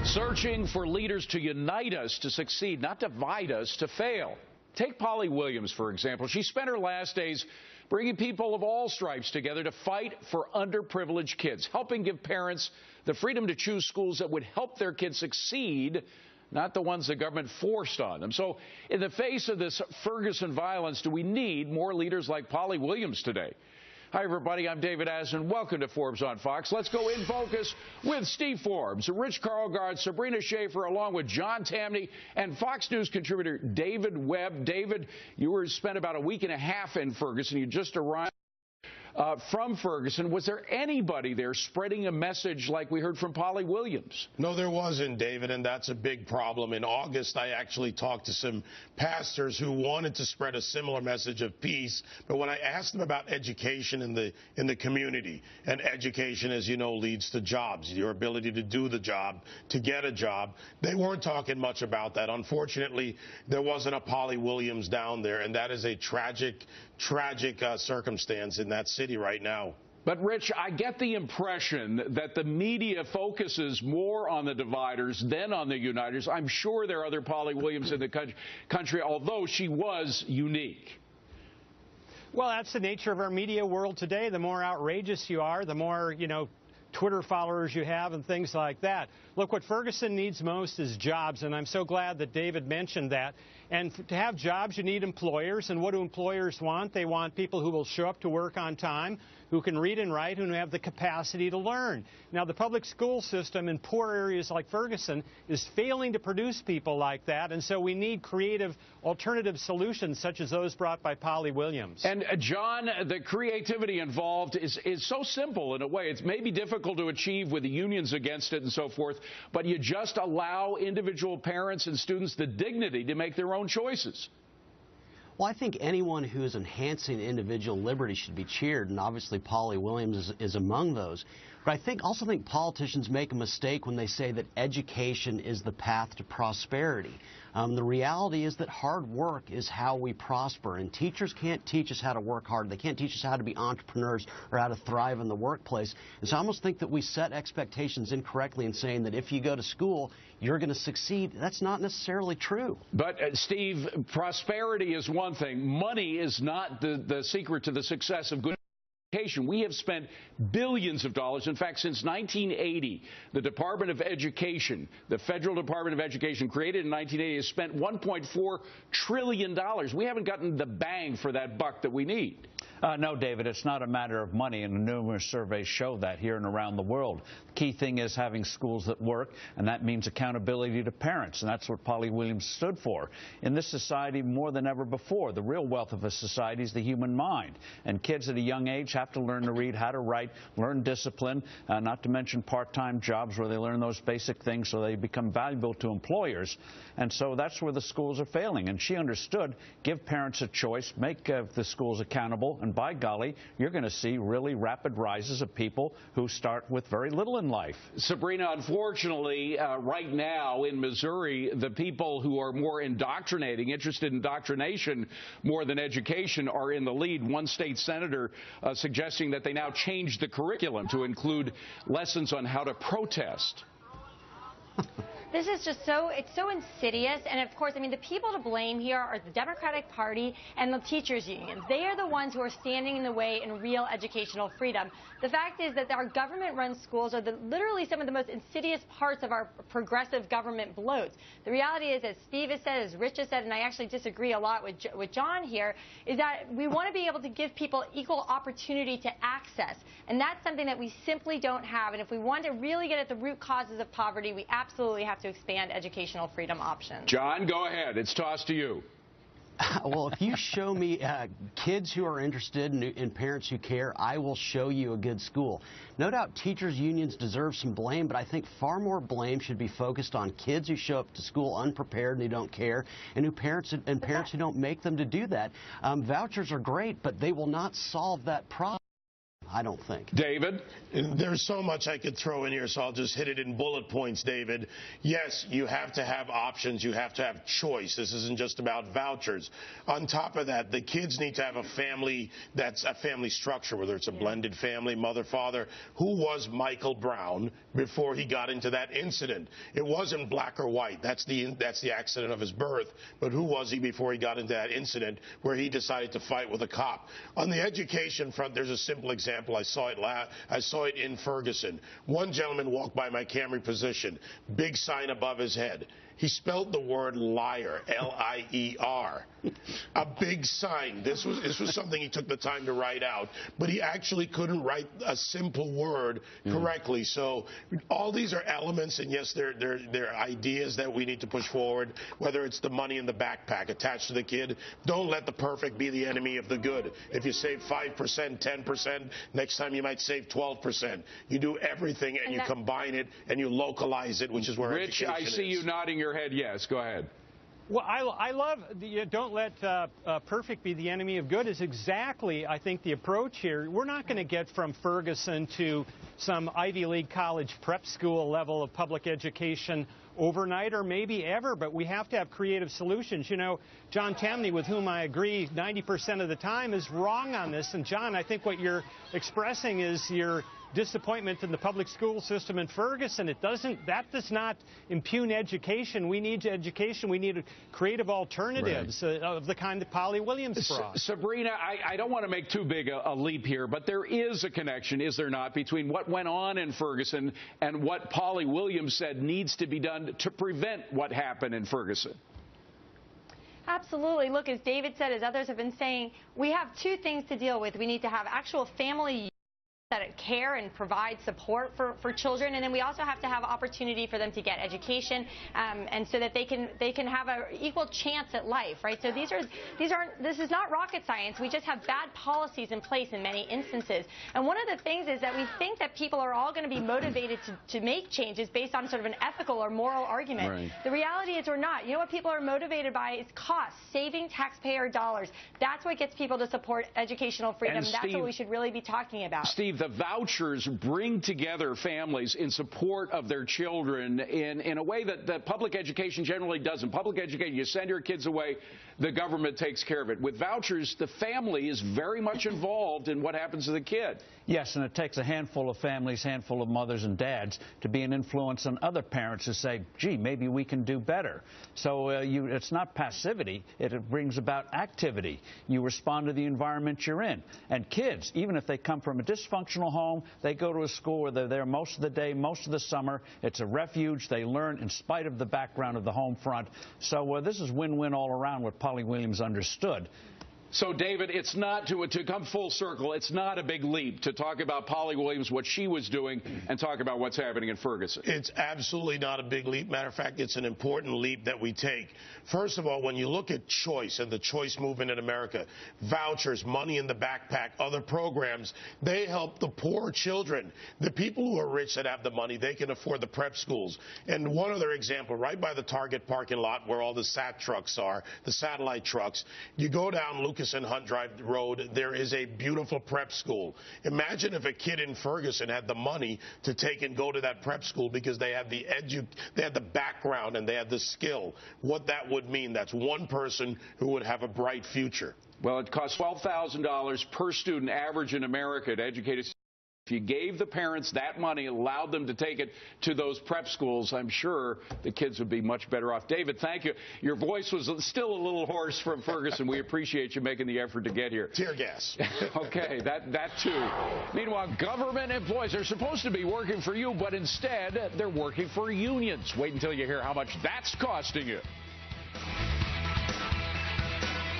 Searching for leaders to unite us to succeed, not divide us to fail. Take Polly Williams, for example. She spent her last days bringing people of all stripes together to fight for underprivileged kids, helping give parents the freedom to choose schools that would help their kids succeed, not the ones the government forced on them. So in the face of this Ferguson violence, do we need more leaders like Polly Williams today? Hi, everybody. I'm David Asman. Welcome to Forbes on Fox. Let's go in focus with Steve Forbes, Rich Karlgaard, Sabrina Schaefer, along with John Tamny and Fox News contributor David Webb. David, you spent about a week and a half in Ferguson. You just arrived from Ferguson. Was there anybody there spreading a message like we heard from Polly Williams? No, there wasn't, David, and that's a big problem. In August, I actually talked to some pastors who wanted to spread a similar message of peace, but when I asked them about education in the community, and education, as you know, leads to jobs, your ability to do the job, to get a job, they weren't talking much about that. Unfortunately, there wasn't a Polly Williams down there, and that is a tragic circumstance in that city right now. But, Rich, I get the impression that the media focuses more on the dividers than on the uniters. I'm sure there are other Polly Williams in the country, although she was unique. Well, that's the nature of our media world today. The more outrageous you are, the more, Twitter followers you have and things like that. Look, what Ferguson needs most is jobs, and I'm so glad that David mentioned that. And to have jobs, you need employers, and what do employers want? They want people who will show up to work on time, who can read and write, who have the capacity to learn. Now, the public school system in poor areas like Ferguson is failing to produce people like that, and so we need creative alternative solutions such as those brought by Polly Williams. And, John, the creativity involved is so simple in a way. It's maybe difficult to achieve with the unions against it and so forth, but you just allow individual parents and students the dignity to make their own choices. Well, I think anyone who is enhancing individual liberty should be cheered, and obviously Polly Williams is among those. But I also think politicians make a mistake when they say that education is the path to prosperity. The reality is that hard work is how we prosper, and teachers can't teach us how to work hard. They can't teach us how to be entrepreneurs or how to thrive in the workplace. And so I almost think that we set expectations incorrectly in saying that if you go to school, you're going to succeed. That's not necessarily true. But, Steve, prosperity is one thing. Money is not the secret to the success of good education. We have spent billions of dollars. In fact, since 1980, the Department of Education, the Federal Department of Education, created in 1980, has spent $1.4 trillion. We haven't gotten the bang for that buck that we need. No, David, it's not a matter of money, and numerous surveys show that here and around the world. The key thing is having schools that work, and that means accountability to parents, and that's what Polly Williams stood for. In this society, more than ever before, the real wealth of a society is the human mind, and kids at a young age have to learn to read, how to write, learn discipline, not to mention part-time jobs where they learn those basic things so they become valuable to employers. And so that's where the schools are failing, and she understood, give parents a choice, make the schools accountable, and by golly, you're going to see really rapid rises of people who start with very little in life. Sabrina, unfortunately, right now in Missouri, the people who are more interested in indoctrination more than education, are in the lead. One state senator suggesting that they now change the curriculum to include lessons on how to protest. This is just it's so insidious. And of course, the people to blame here are the Democratic Party and the teachers' unions. They are the ones who are standing in the way in real educational freedom. The fact is that our government-run schools are literally some of the most insidious parts of our progressive government bloats. The reality is, as Steve has said, as Rich has said, and I actually disagree a lot with John here, is that we want to be able to give people equal opportunity to access. And that's something that we simply don't have. And if we want to really get at the root causes of poverty, we absolutely have to expand educational freedom options. John, go ahead. It's tossed to you. Well, if you show me kids who are interested and parents who care, I will show you a good school. No doubt teachers' unions deserve some blame, but I think far more blame should be focused on kids who show up to school unprepared and who don't care, and parents who don't make them to do that. Vouchers are great, but they will not solve that problem. I don't think. David? There's so much I could throw in here, so I'll just hit it in bullet points, David. Yes, you have to have options. You have to have choice. This isn't just about vouchers. On top of that, the kids need to have a family that's a family structure, whether it's a blended family, mother, father. Who was Michael Brown before he got into that incident? It wasn't black or white. That's the accident of his birth. But who was he before he got into that incident where he decided to fight with a cop? On the education front, there's a simple example. I saw it in Ferguson. One gentleman walked by my Camry position, big sign above his head. He spelled the word liar, L-I-E-R. A big sign. This was something he took the time to write out, but he actually couldn't write a simple word correctly. So all these are elements, and yes, they're ideas that we need to push forward, whether it's the money in the backpack attached to the kid. Don't let the perfect be the enemy of the good. If you save 5%, 10%, next time you might save 12%. You do everything, and you combine it, and you localize it, which is where Rich, I see you nodding your head yes. Go ahead. Well, I love the don't let perfect be the enemy of good is exactly, I think, the approach here. We're not going to get from Ferguson to some Ivy League college prep school level of public education overnight or maybe ever, but we have to have creative solutions. You know, John Tamny, with whom I agree 90% of the time, is wrong on this. And, John, I think what you're expressing is your disappointment in the public school system in Ferguson. That does not impugn education. We need education. We need creative alternatives of the kind that Polly Williams brought. Sabrina, I don't want to make too big a leap here, but there is a connection, is there not, between what went on in Ferguson and what Polly Williams said needs to be done to prevent what happened in Ferguson? Absolutely. Look, as David said, as others have been saying, we have two things to deal with. We need to have actual family that care and provide support for children, and then we also have to have opportunity for them to get education, and so that they can have an equal chance at life, right? So this is not rocket science. We just have bad policies in place in many instances. And one of the things is that we think that people are all going to be motivated to make changes based on sort of an ethical or moral argument. Right. The reality is we're not. You know what people are motivated by is cost, saving taxpayer dollars. That's what gets people to support educational freedom. That's what we should really be talking about. Steve, the vouchers bring together families in support of their children in a way that public education generally doesn't. Public education, you send your kids away, the government takes care of it. With vouchers, the family is very much involved in what happens to the kid. Yes, and it takes a handful of families, handful of mothers and dads to be an influence on other parents to say, gee, maybe we can do better. So it's not passivity. It brings about activity. You respond to the environment you're in. And kids, even if they come from a dysfunctional home, they go to a school where they're there most of the day, most of the summer. It's a refuge. They learn in spite of the background of the home front. So this is win-win all around, what Polly Williams understood. So, David, it's not, to come full circle, it's not a big leap to talk about Polly Williams, what she was doing, and talk about what's happening in Ferguson. It's absolutely not a big leap. Matter of fact, it's an important leap that we take. First of all, when you look at choice and the choice movement in America, vouchers, money in the backpack, other programs, they help the poor children. The people who are rich that have the money, they can afford the prep schools. And one other example, right by the Target parking lot where all the SAT trucks are, the satellite trucks, you go down Lucas and Hunt Drive Road, there is a beautiful prep school. Imagine if a kid in Ferguson had the money to take and go to that prep school because they had the background and they had the skill. What that would mean, that's one person who would have a bright future. Well, it costs $12,000 per student average in America to educate a. If you gave the parents that money, allowed them to take it to those prep schools, I'm sure the kids would be much better off. David, thank you. Your voice was still a little hoarse from Ferguson. We appreciate you making the effort to get here. Tear gas. Okay, that too. Meanwhile, government employees are supposed to be working for you, but instead they're working for unions. Wait until you hear how much that's costing you.